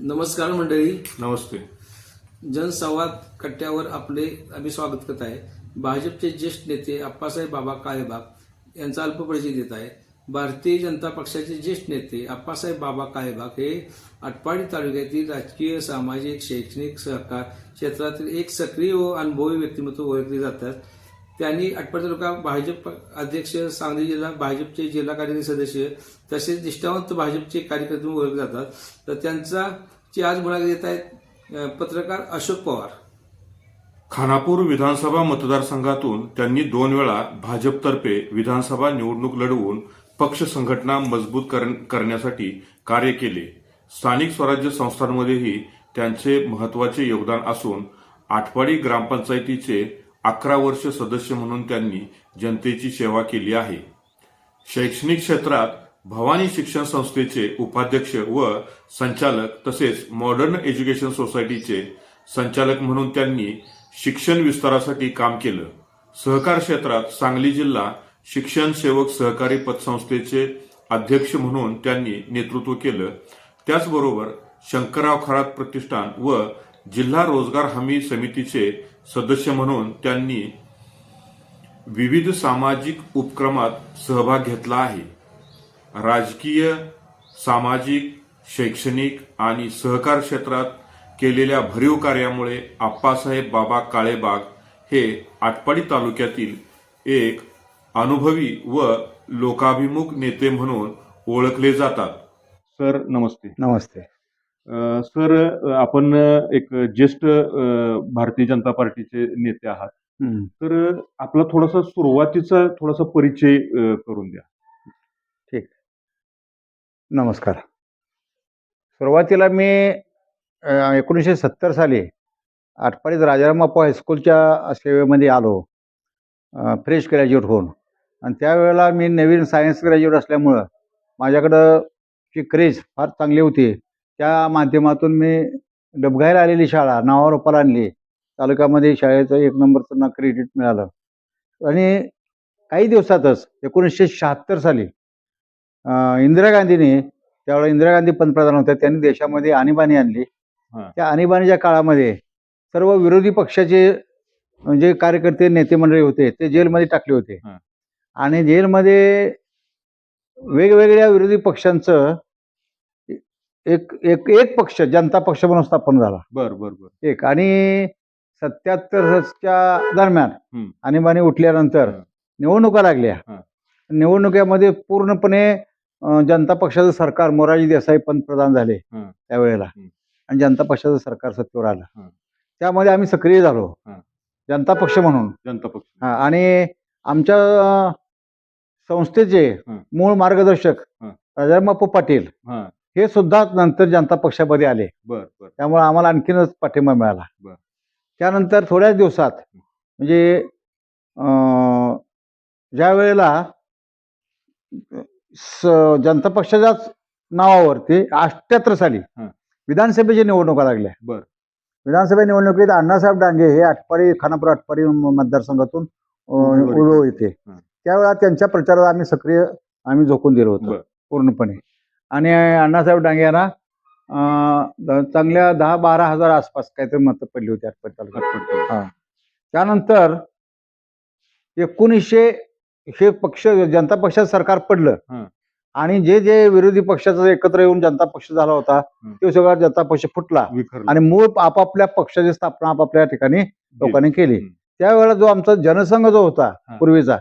नमस्कार मंडळी. नमस्ते. जनसंवाद कट्ट्यावर आम्ही स्वागत करत आहे. भाजपचे ज्येष्ठ नेते आप्पासाहेब बाबा काळेबाग यांचा अल्पपरिचय देत आहे. भारतीय जनता पक्षाचे ज्येष्ठ नेते आप्पासाहेब बाबा काळेबाग हे आटपाडी तालुक्यातील राजकीय, सामाजिक, शैक्षणिक, सहकार क्षेत्रातील एक सक्रिय व अनुभवी व्यक्तिमत्व ओळखले जातात. त्यांनी आटपाडी तालुका भाजप अध्यक्ष, सांगली जिल्हा भाजपचे जिल्हा कार्यकारी सदस्य तसेच निष्ठावंत भाजपचे कार्यकर्ते म्हणून ओळखले जातात. तर त्यांची आज मुलाखत देत आहेत पत्रकार अशोक पवार. खानापूर विधानसभा मतदारसंघातून त्यांनी 2 वेळा भाजपतर्फे विधानसभा निवडणूक लढवून पक्ष संघटना मजबूत करण्यासाठी कार्य केले. स्थानिक स्वराज्य संस्थांमध्येही त्यांचे महत्वाचे योगदान असून आटपाडी ग्रामपंचायतीचे 11 वर्ष सदस्य म्हणून त्यांनी जनतेची सेवा केली आहे. शैक्षणिक क्षेत्रात भवानी शिक्षण संस्थेचे उपाध्यक्ष व संचालक तसेच मॉडर्न एज्युकेशन सोसायटीचे संचालक म्हणून त्यांनी शिक्षण विस्तारासाठी काम केलं. सहकार क्षेत्रात सांगली जिल्हा शिक्षण सेवक सहकारी पतसंस्थेचे अध्यक्ष म्हणून त्यांनी नेतृत्व केलं. त्याचबरोबर शंकरराव खरात प्रतिष्ठान व जिल्हा रोजगार हमी समितीचे सदस्य म्हणून त्यांनी विविध सामाजिक उपक्रमात सहभाग घेतला आहे. राजकीय, सामाजिक, शैक्षणिक आणि सहकार क्षेत्रात केलेल्या भरीव कार्यामुळे आप्पासाहेब बाबा काळेबाग हे आटपाडी तालुक्यातील एक अनुभवी व लोकाभिमुख नेते म्हणून ओळखले जातात. सर नमस्ते. नमस्ते. सर, आपण एक ज्येष्ठ भारतीय जनता पार्टीचे नेते आहात. तर आपला सुरुवातीचा परिचय करून द्या. ठीक. नमस्कार. सुरुवातीला मी 1970 साली आटपाडीत राजारामप्पा हायस्कूलच्या सेवेमध्ये आलो, फ्रेश ग्रॅज्युएट होऊन. आणि त्यावेळेला मी नवीन सायन्स ग्रॅज्युएट असल्यामुळं माझ्याकडं ची क्रेज फार चांगली होती. त्या माध्यमातून मी डबघायला आलेली शाळा नावावर रूपाला आणली. तालुक्यामध्ये शाळेचं 1 नंबरचं क्रेडिट मिळालं. आणि काही दिवसातच 1976 साली इंदिरा गांधींनी, त्यावेळेला इंदिरा गांधी पंतप्रधान होत्या, त्यांनी देशामध्ये आणीबाणी आणली. त्या आणीबाणीच्या काळामध्ये सर्व विरोधी पक्षाचे जे कार्यकर्ते, नेते मंडळी होते ते जेलमध्ये टाकले होते. आणि जेलमध्ये वेगवेगळ्या विरोधी पक्षांचं एक एक एक पक्ष जनता पक्ष म्हणून स्थापन झाला. बर. एक. आणि 77च्या दरम्यान आणीबाणी उठल्यानंतर निवडणुका लागल्या. निवडणुकीमध्ये पूर्णपणे जनता पक्षाचं सरकार, मोरारजी देसाई पंतप्रधान झाले त्यावेळेला, आणि जनता पक्षाचं सरकार सत्तेवर आलं. त्यामध्ये आम्ही सक्रिय झालो जनता पक्ष म्हणून. जनता पक्ष. आणि आमच्या संस्थेचे मूळ मार्गदर्शक राजारामप्पा पाटील हे सुद्धा नंतर जनता पक्षामध्ये आले. त्यामुळे आम्हाला आणखीनच पाठिंबा मिळाला. त्यानंतर थोड्याच दिवसात म्हणजे ज्या वेळेला जनता पक्षाच्याच नावावरती 78 साली विधानसभेची निवडणुका लागल्या. विधानसभा निवडणुकीत अण्णासाहेब डांगे हे खानापूर आटपाडी मतदारसंघातून उभे होते. त्यावेळेला त्यांच्या प्रचारात आम्ही झोकून दिलो होतो पूर्णपणे. आणि अण्णासाहेब डांगे यांना चांगल्या 10-12 हजार आसपास काहीतरी मतं पडली होती आटपाडी तालुक्यात. त्यानंतर 1900 हे पक्ष जनता पक्षाचं सरकार पडलं. आणि जे जे विरोधी पक्षाचा एकत्र येऊन जनता पक्ष झाला होता तो सगळा जनता पक्ष फुटला. आणि मूळ आपापल्या पक्षाची स्थापना आपापल्या ठिकाणी लोकांनी केली. त्यावेळेला जो आमचा जनसंघ जो होता पूर्वीचा,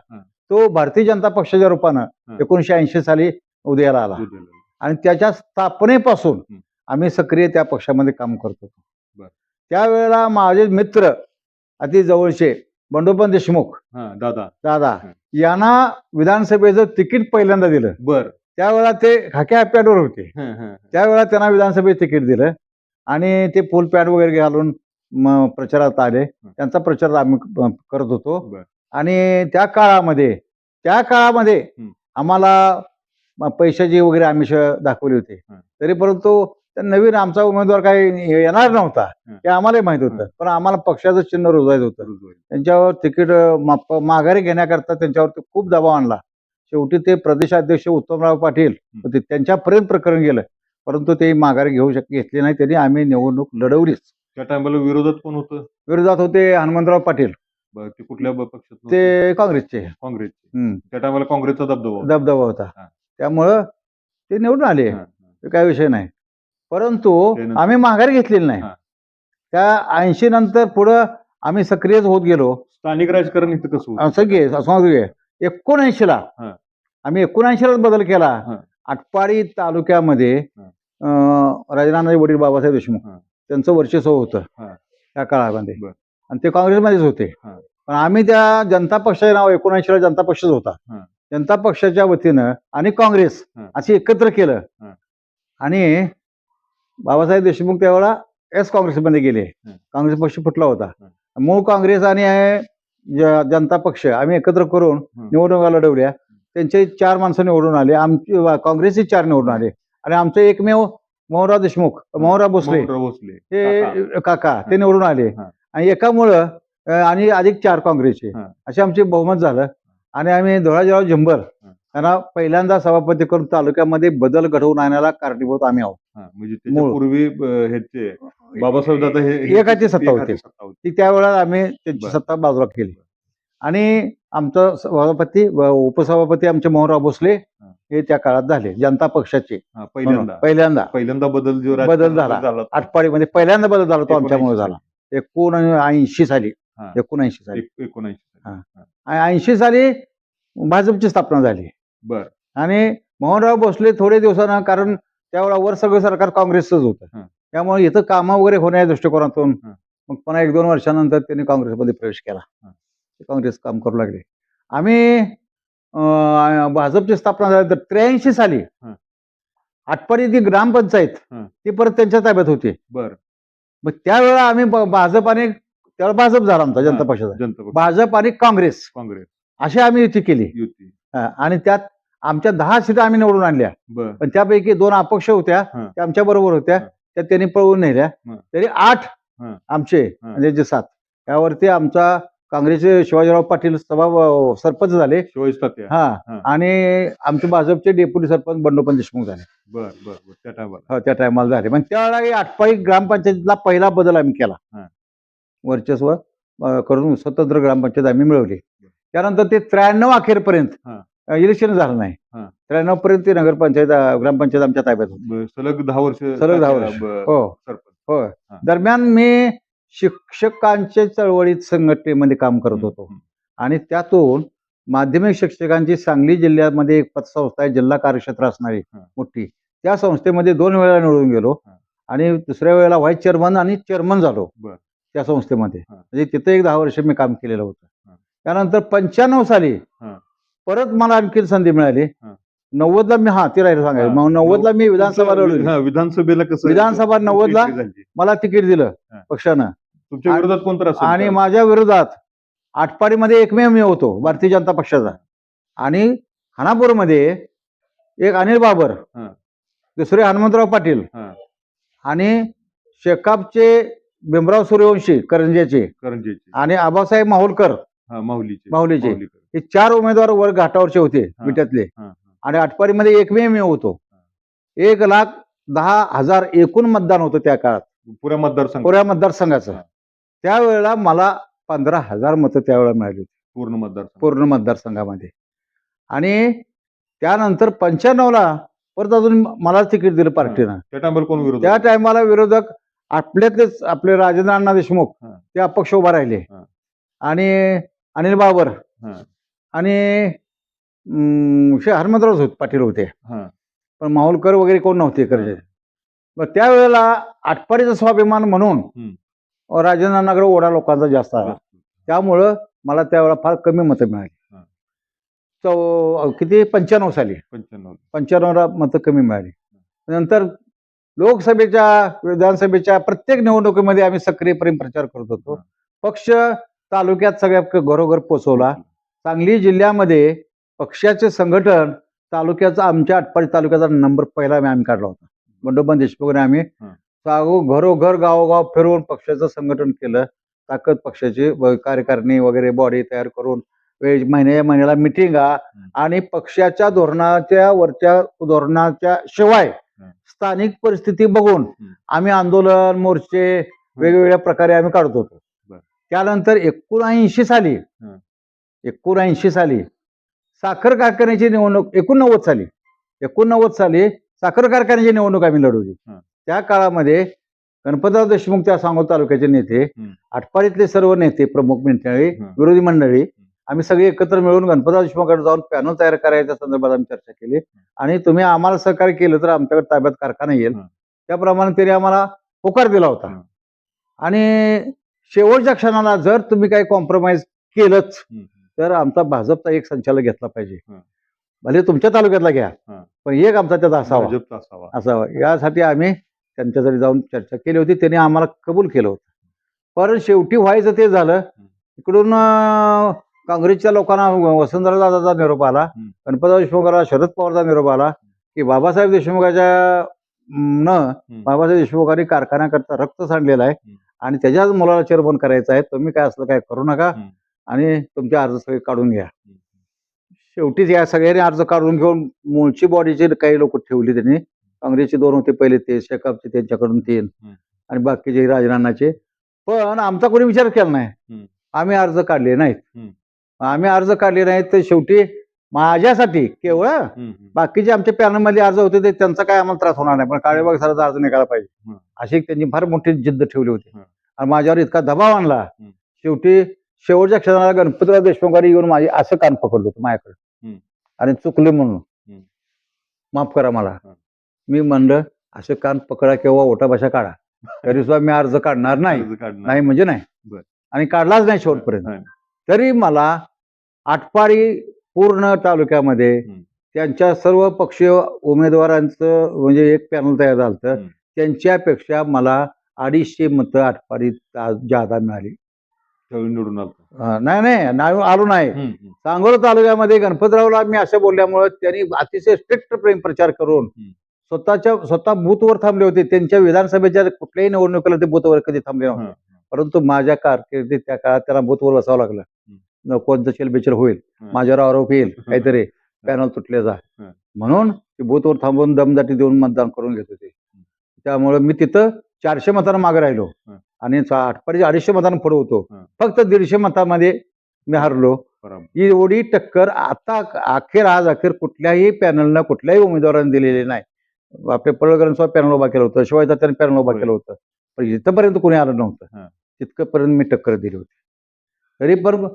तो भारतीय जनता पक्षाच्या रूपानं 1980 साली उदयाला आला. आणि त्याच्या स्थापनेपासून आम्ही सक्रिय त्या पक्षामध्ये काम करत होतो. त्यावेळेला माझे मित्र अति जवळचे बंडोपंत देशमुख दादा यांना विधानसभेचं तिकीट पहिल्यांदा दिलं. त्यावेळेला ते खाक्या पॅडवर होते. त्यावेळेला त्यांना विधानसभेचं तिकीट दिलं आणि ते फुल पॅड वगैरे घालून प्रचारात आले. त्यांचा प्रचार आम्ही करत होतो. आणि त्या काळामध्ये आम्हाला पैशाची वगैरे आमिष दाखवली होती. तरी परंतु नवीन आमचा उमेदवार काही येणार नव्हता हे आम्हालाही माहित होतं. पण आम्हाला पक्षाचं चिन्ह रुजवायचं होतं. त्यांच्यावर तिकीट माघारी घेण्याकरता त्यांच्यावरती खूप दबाव आणला. शेवटी ते प्रदेशाध्यक्ष उत्तमराव पाटील होते, त्यांच्यापर्यंत प्रकरण गेलं. परंतु ते माघार घेतली नाही. त्यांनी आम्ही निवडणूक लढवलीच. त्या टायमाला विरोधात कोण होतं? विरोधात होते हनुमंतराव पाटील, बरं, ते कुठल्या पक्षात होते? ते काँग्रेसचे. काँग्रेसचे. त्या टायमाला काँग्रेसचा दबदबा होता. दबदबा होता. हा. त्यामुळं ते निवडून आले. हा, ते काय विषय नाही. परंतु त्यानंतर- आम्ही माघार घेतलेली नाही. हा. त्या 80 नंतर पुढं आम्ही सक्रियच होत गेलो. स्थानिक राजकारण इथं कसं होतं? सगळे सांगू 79ला हा. आम्ही 79ला बदल केला. हा. आटपाडी तालुक्यामध्ये राजनानाचे वडील बाबासाहेब देशमुख हा. त्यांचं वर्चस्व होतं हा. त्या काळामध्ये. बरं. आणि ते काँग्रेसमध्येच होते. हा. पण आम्ही त्या जनता पक्षाचे नाव 79ला जनता पक्षच होता. हा. जनता पक्षाच्या वतीनं आणि काँग्रेस हा. असे एकत्र केलं. हा. आणि बाबासाहेब देशमुख त्यावेळेला काँग्रेसमध्ये गेले. हा. काँग्रेस पक्ष फुटला होता. हा. मूळ काँग्रेस आणि जनता पक्ष आम्ही एकत्र करून निवडणुका लढवल्या. त्यांचे 4 माणसं निवडून आले. आमची काँग्रेसचे 4 निवडून आले. आणि आमचे एकमेव मोहनराव देशमुख, मोहनराव भोसले ते काका ते निवडून आले. आणि एकामुळं आणि अधिक 4 काँग्रेसचे असे आमचे बहुमत झालं. आणि आम्ही धोळाजीराव झंबर त्यांना पहिल्यांदा सभापती करून तालुक्यामध्ये बदल घडवून आणण्याला कारणीभूत आम्ही आहोत. म्हणजे त्याच्यापूर्वी ह्याचे बाबासाहेब दादा हे एकाची सत्ता होती. ती त्यावेळेला आम्ही त्यांची बरं. सत्ता बाजूला केली. आणि आमचं सभापती उपसभापती आमचे मोहनराव भोसले हे त्या काळात झाले जनता पक्षाचे. पहिल्यांदा बदल झाला. आटपाडीमध्ये पहिल्यांदा बदल झाला तो आमच्यामुळे झाला. 79 साली. 80 साली भाजपची स्थापना झाली. बर. आणि मोहनराव भोसले थोडे दिवसानं, कारण त्यावेळेला वर सगळं सरकार काँग्रेसचंच होतं, त्यामुळे इथं कामं वगैरे होण्याच्या दृष्टिकोनातून मग पुन्हा 1-2 वर्षानंतर त्यांनी काँग्रेसमध्ये प्रवेश केला. काँग्रेस काम करू लागले. आम्ही भाजपची स्थापना झाली तर 83 साली आटपाडी ती ग्रामपंचायत ती परत त्यांच्या ताब्यात होती. बर. मग त्यावेळेला आम्ही भाजप आणि त्यावेळेला भाजप झाला आमचा जनता पक्षाचा. भाजप आणि काँग्रेस अशी आम्ही युती केली. आणि त्यात आमच्या 10 सीटा आम्ही निवडून आणल्या. पण त्यापैकी 2 अपक्ष होत्या, त्या आमच्या बरोबर होत्या, त्या त्यांनी पळवून नेल्या. तरी 8 आमचे म्हणजे जे 7 त्यावरती आमचा काँग्रेसचे शिवाजीराव पाटील सरपंच झाले. आणि आमचे भाजपचे डेप्युटी सरपंच बंडोपंत देशमुख झाले. त्या टायमाला झाले. पण त्यावेळेला आटपाडी ग्रामपंचायतीला पहिला बदल आम्ही केला. वर्चस्व करून स्वतंत्र ग्रामपंचायत आम्ही मिळवली. त्यानंतर ते 93 अखेरपर्यंत इलेक्शन झालं नाही. 93 पर्यंत ती नगरपंचायत ग्रामपंचायत आमच्या ताब्यात होती. सलग 10 वर्ष. हो. दरम्यान मी शिक्षकांच्या चळवळीत संघटनेमध्ये काम करत होतो. आणि त्यातून माध्यमिक शिक्षकांची सांगली जिल्ह्यामध्ये एक पतसंस्था आहे, जिल्हा कार्यक्षेत्र असणारी मोठी, त्या संस्थेमध्ये 2 वेळा निवडून गेलो. आणि दुसऱ्या वेळेला व्हाईस चेअरमन आणि चेअरमन झालो त्या संस्थेमध्ये. म्हणजे तिथे एक 10 वर्ष मी काम केलेलं होतं. त्यानंतर 95 साली परत मला आणखी संधी मिळाली. 90ला मी ते राहिलं सांगायचं. मग 90ला मी विधानसभेला कसं विधानसभा 90ला मला तिकीट दिलं पक्षानं. तुमच्या विरोधात कोणतं असेल? आणि माझ्या विरोधात आटपाडीमध्ये एकमेव मी होतो भारतीय जनता पक्षाचा. आणि खानापूरमध्ये एक अनिल बाबर, दुसरे हनुमंतराव पाटील आणि शेकापचे भीमराव सूर्यवंशी करंजेचे आणि आबासाहेब माहुलकर माहुलीचे हे 4 उमेदवार वर घाटावरचे होते विट्यातले. आणि आटपाडीमध्ये एकमेव मी होतो. 1,10,000 एकूण मतदान होतं त्या काळात पुऱ्या मतदारसंघाचं. त्यावेळेला मला 15,000 मतं त्यावेळेला मिळाली पूर्ण मतदारसंघामध्ये. आणि त्यानंतर 95ला परत अजून मला तिकीट दिलं पार्टीनं. त्या टायमाला विरोधक आपल्यातलेच आपले राजेंद्र अण्णा देशमुख ते अपक्ष उभा राहिले. आणि अनिल बाबर आणि हनुमंतराव पाटील होते. पण माहुलकर वगैरे कोण नव्हते करजे. मग त्यावेळेला आटपाडीचा स्वाभिमान म्हणून राजेंद्र अण्णाकडे ओढा लोकांचा जास्त आला. त्यामुळं मला त्यावेळेला फार कमी मतं मिळाली. किती 95 साली 95ला मतं कमी मिळाली. नंतर लोकसभेच्या विधानसभेच्या प्रत्येक निवडणुकीमध्ये आम्ही सक्रियपणे प्रचार करत होतो. पक्ष तालुक्यात सगळ्या घरोघर पोचवला. सांगली जिल्ह्यामध्ये पक्षाचे संघटन तालुक्याचा आमच्या आटपाडी तालुक्याचा नंबर पहिला आम्ही काढला होता. बंडोपंत देशमुखने आम्ही घरोघर गावोगाव फिरवून पक्षाचं संघटन केलं. ताकद पक्षाची कार्यकारिणी वगैरे बॉडी तयार करून महिन्याला मिटिंगा आणि पक्षाच्या धोरणाच्या शिवाय स्थानिक परिस्थिती बघून आम्ही आंदोलन मोर्चे वेगवेगळ्या प्रकारे आम्ही काढत होतो. बरं. त्यानंतर 79 साली साखर कारखान्याची निवडणूक 89 साली साखर कारखान्याची निवडणूक आम्ही लढवली. त्या काळामध्ये गणपतराव देशमुख त्या सांगोला तालुक्याचे नेते, आटपाडीतले सर्व नेते, प्रमुख मंडळी, विरोधी मंडळी, आम्ही सगळे एकत्र मिळून गणपतराव देशमुखांकडे जाऊन पॅनल तयार करायच्या संदर्भात आम्ही चर्चा केली आणि तुम्ही आम्हाला सहकार्य केलं तर आमच्याकडे ताब्यात कारखाना येईल. त्याप्रमाणे त्यांनी आम्हाला होकार दिला होता. आणि शेवटच्या क्षणाला जर तुम्ही काही कॉम्प्रोमाइज केलंच तर आमचा भाजपचा एक संचालक घेतला पाहिजे, भले तुमच्या तालुक्यातला घ्या, पण एक आमचा त्याचा असावा. यासाठी आम्ही त्यांच्यासाठी जाऊन चर्चा केली होती. त्यांनी आम्हाला कबूल केलं होतं. पण शेवटी व्हायचं ते झालं. इकडून काँग्रेसच्या लोकांना वसंतराव दादाचा निरोप आला, गणपतराव देशमुखाला शरद पवारचा निरोप आला की बाबासाहेब देशमुखांनी कारखान्याकरता रक्त सांडलेलं आहे आणि त्याच्याच मुलाला चेअरमन करायचं आहे. तुम्ही काय असलं काय करू नका आणि तुमचे अर्ज सगळे काढून घ्या. शेवटीच या सगळ्यांनी अर्ज काढून घेऊन मूळची बॉडीचे काही लोक ठेवली त्यांनी. काँग्रेसचे 2 होते पहिले, ते शेकापचे त्यांच्याकडून 3 आणि बाकीचे राजनानाचे. पण आमचा कोणी विचार केला नाही. आम्ही अर्ज काढले नाहीत. तर शेवटी माझ्यासाठी केवळ बाकीचे आमच्या पॅनलमध्ये अर्ज होते ते त्यांचा काय आम्हाला त्रास होणार नाही, पण काळेबाग सरांचा अर्ज निघाला पाहिजे अशी त्यांनी फार मोठी जिद्द ठेवली होती. आणि माझ्यावर इतका दबाव आणला. शेवटी शेवटच्या क्षणाला गणपतराव देशमुखांनी येऊन माझे असं कान पकडलं होतं माझ्याकडे आणि चुकले म्हणून माफ करा मला. मी म्हणलं असं कान पकडा किंवा ओटा भाषा काढा, तरी सुद्धा मी अर्ज काढणार नाही म्हणजे नाही. आणि काढलाच नाही शेवटपर्यंत. तरी मला आटपाडी पूर्ण तालुक्यामध्ये त्यांच्या सर्व पक्षीय उमेदवारांचं म्हणजे एक पॅनल तयार झालं. त्यांच्यापेक्षा मला 250 मतं आटपाडीत जादा मिळाली. निवडून नाही आलो नाही. सांगोला तालुक्यामध्ये गणपतरावला मी असं बोलल्यामुळे त्यांनी अतिशय स्ट्रिक्ट प्रेम प्रचार करून स्वतः बूथवर थांबले होते. त्यांच्या विधानसभेच्या कुठल्याही निवडणुकीला ते बूथवर कधी थांबले नव्हते. परंतु माझ्या कारकिर्दीत त्या काळात त्यांना बूथवर बसावं लागलं. कोणतं चेलबिचल होईल, माझ्यावर आरोप येईल काहीतरी, पॅनल तुटल्याचा, म्हणून ते बूथवर थांबून दमदाटी देऊन मतदान करून घेत होते. त्यामुळे मी तिथं 400 मतांना मागे राहिलो आणि आटपाडी 250 मतांना पुढे होतो. फक्त 150 मतांमध्ये मी हरलो. एवढी टक्कर आता आज अखेर कुठल्याही पॅनलनं कुठल्याही उमेदवारांनी दिलेली नाही. आपल्या पडळकरांचा पॅनल उभा केलं होतं, शिवाय त्यांनी पॅनल उभा केलं होतं, पण इथंपर्यंत कोणी आलं नव्हतं. तितकंपर्यंत मी टक्कर दिली होती. तरी पण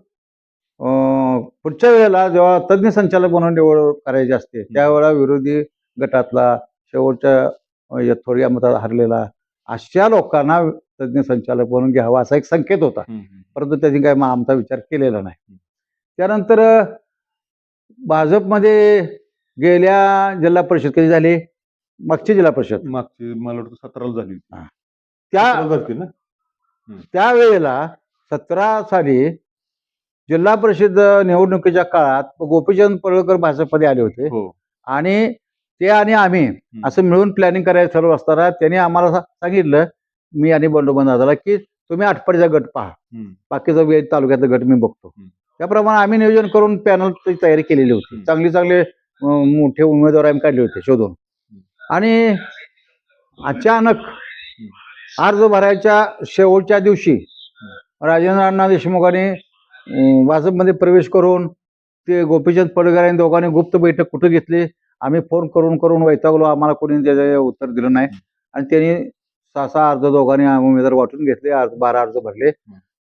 पुढच्या वेळेला जेव्हा तज्ज्ञ संचालक म्हणून निवड करायची असते त्यावेळेला विरोधी गटातला शेवटच्या थोड्या मतात हरलेला अशा लोकांना तज्ज्ञ संचालक म्हणून घ्यावा असा एक संकेत होता. परंतु त्यांनी काय आमचा विचार केलेला नाही. त्यानंतर भाजपमध्ये गेल्या जिल्हा परिषद कधी झाली, मागची जिल्हा परिषद मला वाटतं 17 झाली. त्यावेळेला 17 साली जिल्हा परिषद निवडणुकीच्या काळात गोपीचंद पडळकर भाजपमध्ये आले होते आणि ते आणि आम्ही असं मिळून प्लॅनिंग करायचं ठरवलं असताना त्यांनी आम्हाला सांगितलं, मी आणि बंडोबंद दादाला, की तुम्ही आटपाडीचा गट पहा, बाकीचा तालुक्यातला गट मी बघतो. त्याप्रमाणे आम्ही नियोजन करून पॅनलची तयारी केलेली होती. चांगले मोठे उमेदवार आम्ही काढले होते शोधून. आणि अचानक अर्ज भरायच्या शेवटच्या दिवशी राजेंद्र अण्णा देशमुखांनी भाजपमध्ये प्रवेश करून ते गोपीचंद पडळकर यांनी दोघांनी गुप्त बैठक कुठे घेतली. आम्ही फोन करून वैतागलो, आम्हाला कोणी त्याचं उत्तर दिलं नाही. आणि त्यांनी 6 अर्ज दोघांनी उमेदवार वाटून घेतले, 12 अर्ज भरले.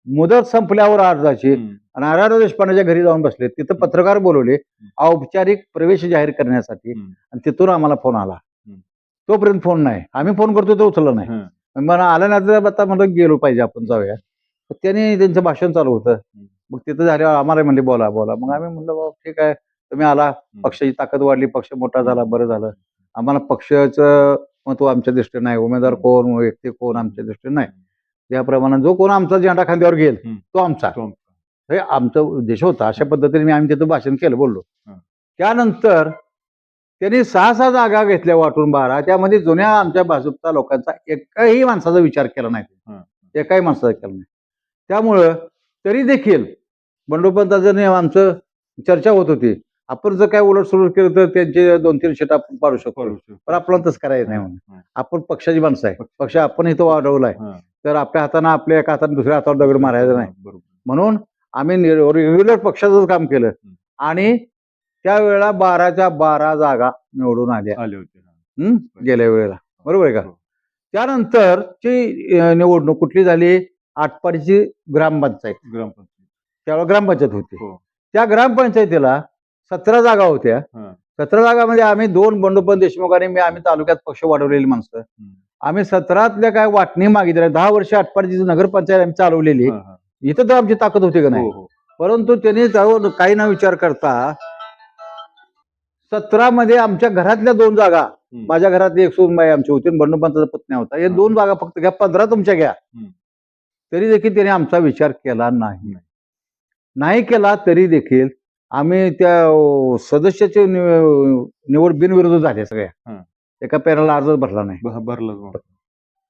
मुदत संपल्यावर अर्जाची आणि आर देशपांडेच्या घरी जाऊन बसले. तिथं पत्रकार बोलवले औपचारिक प्रवेश जाहीर करण्यासाठी आणि तिथून आम्हाला फोन आला. तोपर्यंत फोन नाही, आम्ही फोन करतो तो उचलला नाही. मला आलं नाही, आता म्हणलं गेलो पाहिजे आपण जाऊया. त्यांनी त्यांचं भाषण चालू होतं. मग तिथं झाल्यावर आम्हाला म्हणले बोला. मग आम्ही म्हणलं बाबा ठीक आहे, तुम्ही आला, पक्षाची ताकद वाढली, पक्ष मोठा झाला, बरं झालं. आम्हाला पक्षाचं महत्व आमच्या दृष्टीने नाही, उमेदवार कोण, व्यक्ती कोण आमच्या दृष्टीने नाही. त्याप्रमाणे जो कोण आमचा झेंडा खांद्यावर घेईल तो आमचा, हे आमचा उद्देश होता. अशा पद्धतीने आम्ही तिथं भाषण केलं, बोललो. त्यानंतर त्यांनी 6 जागा घेतल्या वाटून 12. त्यामध्ये जुन्या आमच्या भाजपच्या लोकांचा एकाही माणसाचा विचार केला नाही, एकाही माणसाचा केला नाही. त्यामुळं तरी देखील बंडोपंताचं आमचं चर्चा होत होती. आपण जर काय उलट सुलट केलं तर त्यांचे 2-3 शेट आपण पाडू शकतो. पण आपल्याला तसं करायचं नाही म्हणून. आपण पक्षाची माणसं आहे. पक्ष आपण इथं वाढवलाय. तर आपल्या हातानं आपल्या एका हाताने दुसऱ्या हातावर दगड मारायचा नाही. म्हणून आम्ही रेग्युलर पक्षाचंच काम केलं आणि त्यावेळेला 12च्या 12 जागा निवडून आल्या गेल्या वेळेला. बरोबर आहे का? त्यानंतरची निवडणूक कुठली झाली? आटपाडीची ग्रामपंचायत. त्यावेळेला ग्रामपंचायत होती. त्या ग्रामपंचायतीला 17 जागा होत्या. 17 जागामध्ये आम्ही 2 बंडोपंत देशमुख आणि आम्ही तालुक्यात पक्ष वाढवलेली माणसं. आम्ही 17तल्या काय वाटणी मागितल्या. 10 वर्ष आटपाडीची नगरपंचायत आम्ही चालवलेली. इथं तर आमची ताकद होती का नाही? परंतु त्यांनी काही न विचार करता 17 मध्ये आमच्या घरातल्या 2 जागा, माझ्या घरातली एक सूनबाई आमची होती, बंडोपंताचा पत्नी होता, हे 2 जागा फक्त घ्या, 15 तुमच्या घ्या. तरी देखील त्याने आमचा विचार केला नाही केला तरी देखील आम्ही त्या सदस्याचे निवड बिनविरोध झाले सगळ्या. एका पॅनलला अर्जच भरला नाही.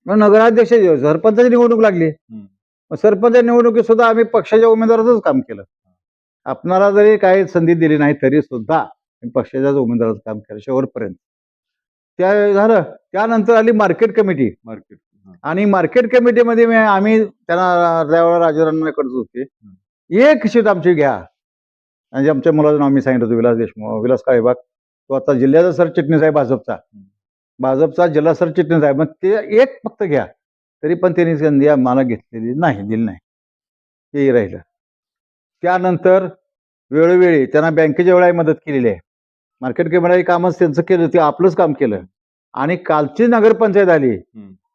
मग नगराध्यक्ष सरपंचाची निवडणूक लागली. सरपंच निवडणुकीत सुद्धा आम्ही पक्षाच्या उमेदवाराचंच काम केलं. आपणाला जरी काही संधी दिली नाही तरी सुद्धा पक्षाच्याच उमेदवाराचं काम केलं शेवटपर्यंत. त्या झालं. त्यानंतर आली मार्केट कमिटी. आणि मार्केट कमिटीमध्ये आम्ही त्यांना त्यावेळेला राजाराणाकडे होते. एक सीट आमची घ्या. आणि आमच्या मुलाचं नाव मी सांगितलं होतं, विलास देशमुख, विलास काळेबाग. तो आता जिल्ह्याचा सरचिटणीस आहे भाजपचा जिल्हा सरचिटणीस आहे. मग ते एक फक्त घ्या. तरी पण त्यांनी संधी आम्हाला घेतलेली नाही, दिली नाही. हे राहिलं. त्यानंतर वेळोवेळी त्यांना बँकेच्या वेळेला मदत केलेली आहे. मार्केट कमिटीचं कामच त्यांचं केलं, ते आपलंच काम केलं. आणि कालची नगरपंचायत आली.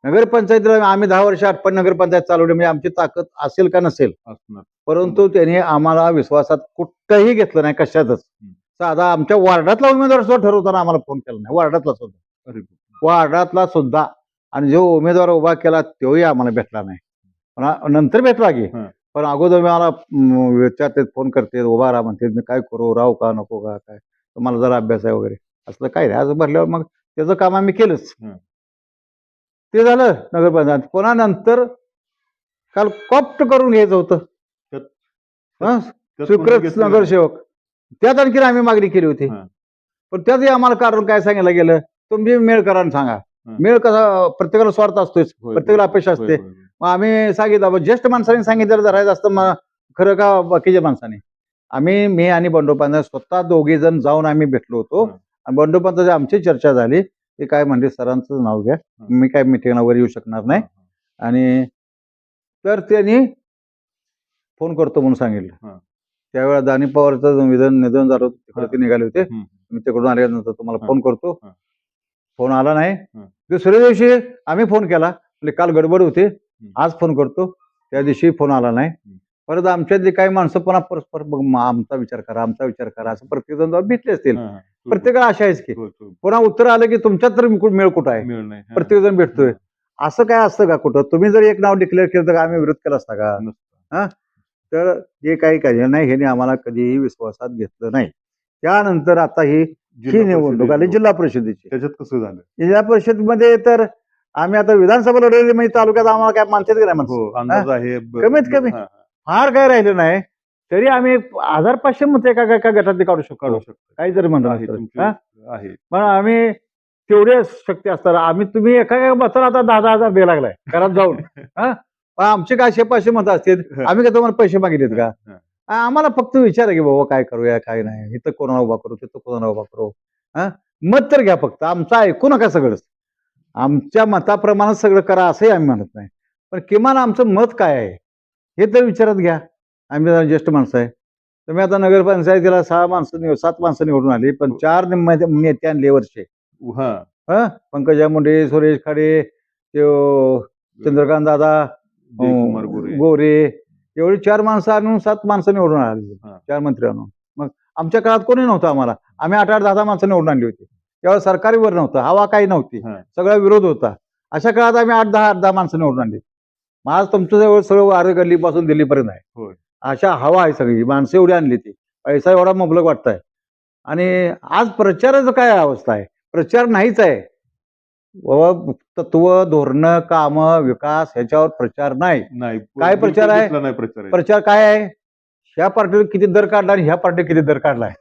नगरपंचायतीला आम्ही 10 वर्ष आटपाडी नगरपंचायत चालवली. म्हणजे आमची ताकद असेल का नसेल, परंतु त्यांनी आम्हाला विश्वासात कुठंही घेतलं नाही कशातच. साधा आमच्या वार्डातला उमेदवार सुद्धा ठरवताना आम्हाला फोन केला नाही. वार्डातला सुद्धा. आणि जो उमेदवार उभा केला तोही आम्हाला भेटला नाही. पण नंतर भेटला की, पण अगोदर मला विचारते, फोन करते, उभा राहा म्हणते, मी काय करू, राहू का नको का, काय तुम्हाला जरा अभ्यास आहे वगैरे असलं काय नाही. आज भरल्यावर मग त्याचं काम आम्ही केलंच. ते झालं नगरपंचायत. पुन्हा नंतर काल कॉप्ट करून घ्यायचं होतं स्वीकृत नगरसेवक. त्यात आणखी आम्ही मागणी केली होती. पण त्यातही आम्हाला कारण काय सांगायला गेलं, तुम्ही मेळ करा आणि सांगा. मेळ कसा, प्रत्येकाला स्वार्थ असतोच, प्रत्येकाला अपेक्षा असते. मग आम्ही सांगितलं, ज्येष्ठ माणसाने सांगितलं धरायचं असतं खरं का बाकीच्या माणसाने. मी आणि बंडोपंत स्वतः 2घे जण जाऊन आम्ही भेटलो होतो. आणि बंडोपंताची आमची चर्चा झाली. ते काय म्हणजे सरांचं नाव घ्या, मी काय मिटिंगला वर येऊ शकणार नाही. आणि तर त्यांनी फोन करतो म्हणून सांगितलं. त्यावेळेला दानी पवारचं निधन झालं, तिकडे ते निघाले होते. मी तिकडून आल्यानंतर तुम्हाला फोन करतो. फोन आला नाही. दुसऱ्या दिवशी आम्ही फोन केला, म्हणजे काल गडबड होते, आज फोन करतो. त्या दिवशी फोन आला नाही. परत आमच्यातली काही माणसं पुन्हा परस्पर आमचा विचार करा असं प्रत्येक जण भेटले असतील. प्रत्येकाला आशा आहेच की पुन्हा उत्तर आलं की तुमच्यात तर मेळ कुठं आहे, प्रत्येक जण भेटतोय. असं काय असतं का कुठं? तुम्ही जर एक नाव डिक्लेअर केलं तर आम्ही विरोध केला असता का? तर जे काही काही नाही, हे आम्हाला कधीही विश्वासात घेतलं नाही. त्यानंतर आता ही निवडणूक आली जिल्हा परिषदेची. त्याच्यात कसं झालं? जिल्हा परिषदमध्ये तर आम्ही आता विधानसभा लढवली, म्हणजे तालुक्यात आम्हाला काय मानतात की नाही माणसं, कमीत कमी फार काय राहिलं नाही तरी आम्ही 1500 मत एका गटातली काढू शकतो. काहीतरी म्हणतो पण आम्ही तेवढे शक्ती असताना तुम्ही एका मताला आता 10,000 द्यायला लागलाय घरात जाऊन. पण आमचे काय 500 मतं असतील, आम्ही काय तुम्हाला पैसे मागितलेत का? आम्हाला फक्त विचार आहे की बाबा काय करूया काय नाही, इथं कोणाला उभा करू, तिथं कोणाला उभा करू. मत तर घ्या, फक्त आमचं ऐकू नका. सगळंच आमच्या मताप्रमाणे सगळं करा असंही आम्ही म्हणत नाही, पण किमान आमचं मत काय आहे हे तर विचारात घ्या. आम्ही जरा ज्येष्ठ माणसं आहे. तुम्ही आता नगरपंचायतीला 7 माणसं निवडून आली, पण 4 नेते आणले वर्षे. पंकजा मुंडे, सुरेश खाडे, चंद्रकांत दादा, गोरे, एवढी 4 माणसं आणून 7 माणसं निवडून आली, 4 मंत्री आणून. मग आमच्या काळात कोणी नव्हतं. आम्हाला आम्ही 8-8, 10 माणसं निवडून आणली होती. त्यावेळेस सरकारीवर नव्हतं, हवा काही नव्हती, सगळा विरोध होता. अशा काळात आम्ही 8-10 माणसं निवडून आणली. आज तुमच्या जवळ सगळं वारे गल्लीपासून दिल्लीपर्यंत आहे. अशा हवा आहे सगळी, माणसं एवढी आणली ती, पैसा एवढा मुबलक वाटताय. आणि आज प्रचाराचं काय अवस्था आहे? प्रचार नाहीच आहे. तत्व, धोरण, काम, विकास ह्याच्यावर प्रचार नाही. काय प्रचार आहे? प्रचार काय आहे? ह्या पार्टीने किती दर काढला आणि ह्या पार्टीने किती दर काढलाय,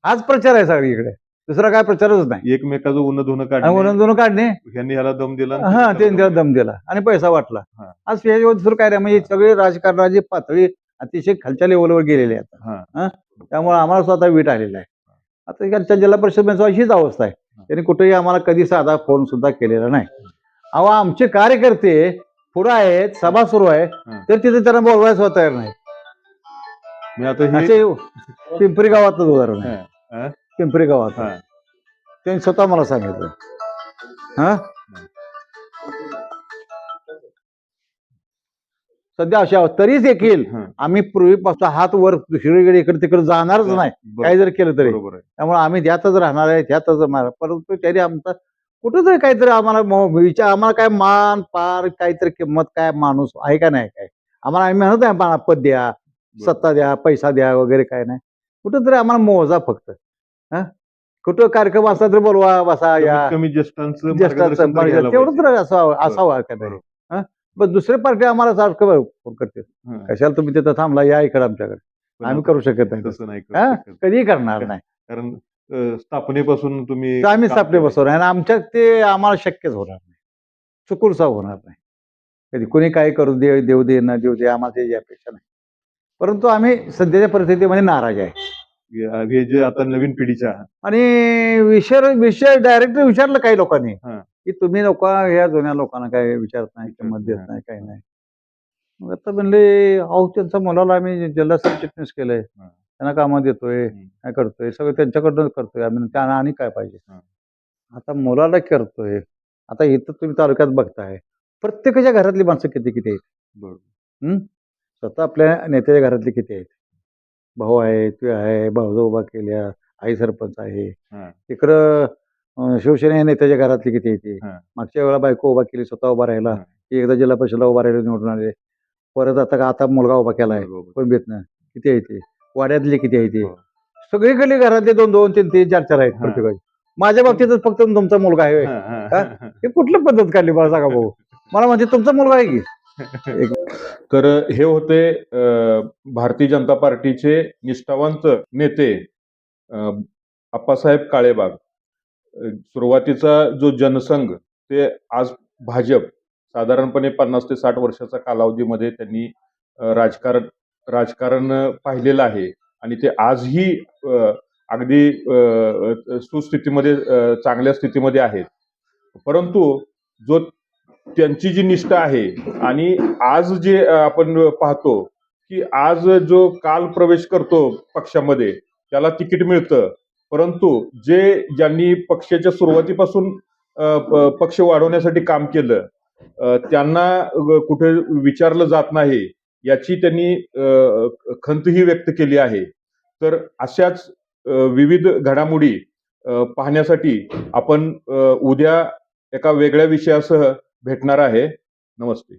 हाच प्रचार आहे सगळीकडे, दुसरा काय प्रचारच नाही. एकमेकाचं उन्ह धुणं आणि काढणे, उन्हा काढणे, ह्यांनी ह्याला दम दिला आणि हा त्याला त्याला दम दिला आणि पैसा वाटला. हा. आज याच्यावर दुसरं काय नाही, म्हणजे सगळे राजकारणाची पातळी अतिशय खालच्या लेवलवर गेलेली आहे आता. हा. त्यामुळे आम्हाला स्वतः वीट आलेला आहे. आता इकडच्या जिल्हा परिषद हीच अवस्था आहे. त्यांनी कुठेही आम्हाला कधी साधा फोन सुद्धा केलेला नाही. अहो आमचे कार्यकर्ते पुढे आहेत, सभा सुरू आहे, तर तिथे त्यांना बोलवायला स्वतः तयार नाही. मी आता हे असे पिंपरी गावातच उदाहरण आहे. हा. पिंपरी गावात हा. त्यांनी स्वतः मला सांगितलं. हा सध्या अशा अवस्था तरी देखील हा. आम्ही पूर्वीपासून हात वर दुसरीकडे इकडे तिकडे जाणारच नाही, काही जर केलं तरी. बरोबर आहे. त्यामुळे आम्ही त्यातच राहणार आहे, त्यातच राहणार. परंतु तरी आमचा कुठेतरी काहीतरी आम्हाला विचार, आम्हाला काय मान पार काहीतरी किंमत, काय माणूस आहे का नाही, काय आम्हाला आम्ही म्हणत आहे मला पद द्या, सत्ता द्या, पैसा द्या वगैरे काय नाही. कुठेतरी आम्हाला मोजा फक्त. हा कुठं कार्यक्रम असला तरी बोलवा, बसा, या कमी ज्येष्ठांचं ज्येष्ठांचं मार्गदर्शन तर घ्यायला तेवढं तर पाहिजे. असावं का नाही. बस दुसरे पार्टी आम्हाला सारखं फोन करते, हा. कशाला तुम्ही तिथं थांबला, या इकडे आमच्याकडे. पण आम्ही आता करू शकत नाही तसं नाही हा? करू शकत. कधीही करणार नाही. कारण स्थापनेपासून तुम्ही तर आम्ही काम सापडे केलं. बसवणार आणि आमच्यात ते आम्हाला शक्यच होणार नाही, चुकूनसा होणार नाही. कधी कोणी काय करू दे, देऊ दे न देऊ दे, आम्हाला त्याची अपेक्षा नाही. परंतु आम्ही सध्याच्या परिस्थितीमध्ये नाराज आहे. हे जे आता नवीन पिढीच्या आणि विषय डायरेक्ट विचारलं काही लोकांनी हा. की तुम्ही लोक ह्या जुन्या लोकांना काय विचारत नाही, किंमत देत नाही, काही नाही. मग आता म्हणले अहो त्यांच्या मुलाला आम्ही जिल्हा सरचिटणीस केलंय, त्यांना कामं देतोय, काय करतोय, सगळं त्यांच्याकडनं करतोय आम्ही, त्यांना आणि काय पाहिजे. आता मुलाला करतोय. आता इथं तुम्ही तालुक्यात बघताय प्रत्येकाच्या घरातली माणसं किती किती आहेत. बरोबर. स्वतः आपल्या नेत्याच्या घरातली किती आहेत. भाऊ आहे, तू आहे, भाऊ उभा केल्या, आई सरपंच आहे. इकडं शिवसेना नेत्याच्या घरातली किती येते. मागच्या वेळा बायको उभा केली, स्वतः उभा राहिला, एकदा जिल्हा परिषदला उभा राहिला, निवडून आले. परत आता मुलगा उभा केलाय कोण बेतनं, किती आहे ते, वाड्यातले किती आहे ते, सगळीकडे घरातले 2-2, 3-3, 4-4 आहेत प्रत्येकाची. माझ्या बाबतीतच फक्त तुमचा मुलगा आहे. हे कुठली पद्धत काढली मला सांगा भाऊ. मला म्हणजे तुमचा मुलगा आहे की. तर हे होते भारतीय जनता पार्टीचे निष्ठावंत नेते आप्पासाहेब काळेबाग. सुरुवातीचा जो जनसंघ ते आज भाजप साधारणपणे 50 ते 60 वर्षाचा कालावधीमध्ये त्यांनी राजकारण पाहिलेलं आहे आणि ते आजही अगदी सुस्थितीमध्ये, चांगल्या स्थितीमध्ये आहेत. परंतु जो त्यांची जी निष्ठा आहे आणि आज जे आपण पाहतो की आज जो काल प्रवेश करतो पक्षामध्ये त्याला तिकीट मिळतं, परंतु ज्यांनी पक्षाच्या सुरुवातीपासून पक्ष वाढवण्यासाठी काम केलं त्यांना कुठे विचारलं जात नाही याची त्यांनी खंतही व्यक्त केली आहे. तर अशाच विविध घडामोडी पाहण्यासाठी आपण उद्या एका वेगळ्या विषयासह भेटणार आहे. नमस्ते.